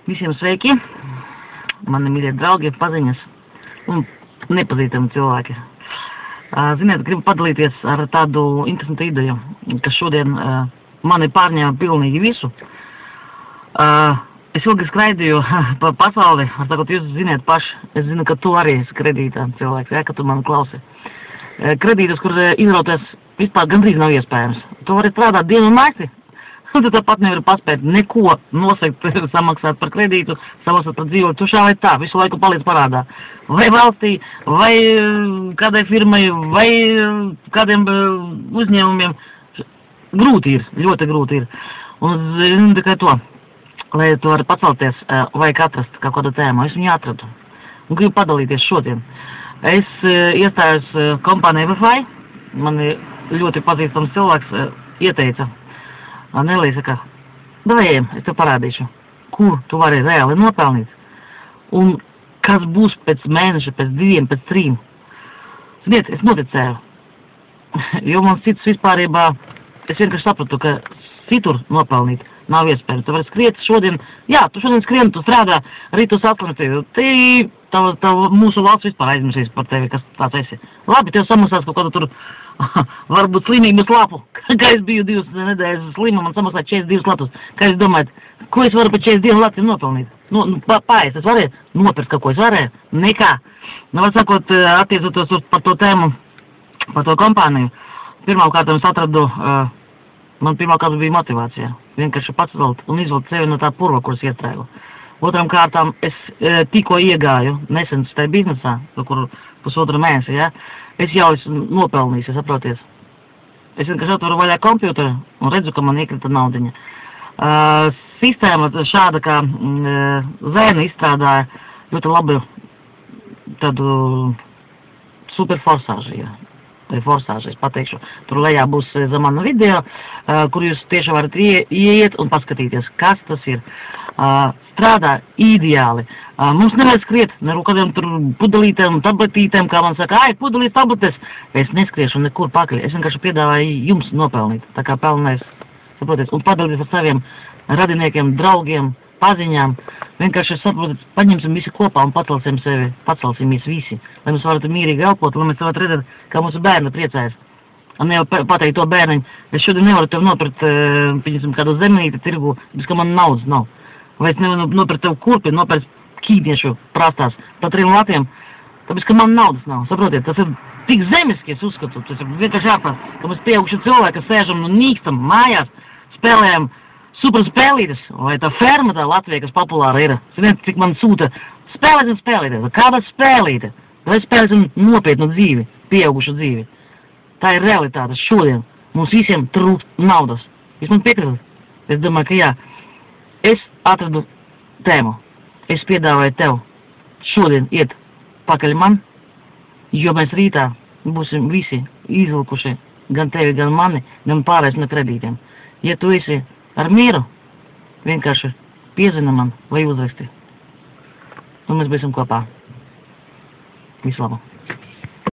Visiem sveiki, mani mīļie draugi, paziņas un nepazīstami cilvēki. Ziniet, gribu padalīties ar tādu interesantu ideju, ka šodien mani pārņēma pilnīgi visu. Es ilgi skraidīju pa pasauli, ar sakot, jūs ziniet paši, es zinu, ka tu arī esi kredītā cilvēks, ja, ka tu mani klausi. Kredītus, kur izrauties vispār gandrīz nav iespējams. Tu vari strādāt dienu un naktī. Tu tāpat nevari paspēt neko nosegt, samaksāt par kredītu, samaksāt par dzīvi. Tu šā vai tā, visu laiku paliec parādā. Vai valstī, vai kādai firmai, vai kādiem uzņēmumiem. Grūti ir, ļoti grūti ir. Un zinu tikai to, lai tu vari pacelties, vajag atrast kaut kādu tēmu. Es viņu atradu. Un gribu padalīties šodien. Es iestājos kompānijai Wi-Fi. Mani ļoti pazīstams cilvēks ieteica. Nelī saka, davai, es tev parādīšu, kur tu vari reāli nopelnīt, un kas būs pēc mēneša, pēc 2, pēc 3. Ziniet, es noticēju, jo man cits vispārībā, es vienkārši sapratu, ka citur nopelnīt nav iespējams. Tu vari skriet šodien, jā, tu šodien skrien, tu strādā, arī tu saslimti, mūsu valsts vispār aizmirsīs par tevi, kas tāds esi. Labi, tev samaksās kaut kādu tur, varbūt slimības lapu, kā es biju 2 nedēļas slima, man samaksāja 42 latus. Kā es domāju, ko es varu par 42 latiem nopelnīt? Paēst, es varēju nopirkt kaut ko, es varēju? Nekā. Var sakot, attiecoties par to tēmu, par to kompāniju, pirmkārt es atradu, man pirmkārt bija motivācija. Vienkārši pacelt un izvelt sevi no tā purva, kuras iestrēgu. Otram kārtām es tikko iegāju nesen tajā biznesā, kur pusotru mēnesi, ja? Es jau esmu nopelnījis, saproties. Es vienkārši atvaru vaļā kompjuteru un redzu, ka man iekrita naudiņa. Sistēma šāda, kā Zēna izstrādāja ļoti labu tādu superforsāžu, ja. Vai forsāžu, es pateikšu. Tur lejā būs zem mana video, kur jūs tieši varat ieiet un paskatīties, kas tas ir. Strādā ideāli. Mums nevajag skriet, ne kādiem tur pudelītēm, tabletītēm, kā man saka, pudelīt tabletes. Es neskriešu nekur pakaļ. Es vienkārši piedāvāju jums nopelnīt. Tā kā pelnēs, saprotiet, un padalīt ar saviem radiniekiem, draugiem, paziņām. Vienkārši, saprotiet, paņemsim visi kopā un pacelsimies visi. Lai mēs varētu mierīgi elpot, lai mēs varētu redzēt, kā mūsu bērni priecājas. Un jau pateikt to bērniņu, es šodien nevaru tev nopirkt, pieņemsim, kādu zemenīti tirgu, bez ka man naudas nav. Vai es nevaru nopirkt tev kurpi, nopirkt kītniešu prastās par 3 latiem, tāpēc, ka man naudas nav. Saprotiet, tas ir tik zemiski, es uzskatu. Tas ir vienkārši jāprast, ka mēs pieauguši cilvēki sēžam un nīkstam mājās, spēlējam super spēlītes, vai tā ferma tā Latvija, kas populāra ir. Ziniet, cik man sūta spēlītes. Kāda spēlīte? Vai spēlēsim nopietnu dzīvi, pieaugušu dzīvi? Tā ir realitāte šodien. Mums visiem trūkst naudas. Jūs man piekritat? Es domāju, ka jā. Es atradu tēmu. Es piedāvāju tev šodien iet pakaļ man, jo mēs rītā būsim visi izvilkuši gan tevi, gan mani, gan pārējais no kredītiem. Ja tu esi ar mieru, vienkārši piezina man vai uzraksti. Un mēs būsim kopā. Visu labu.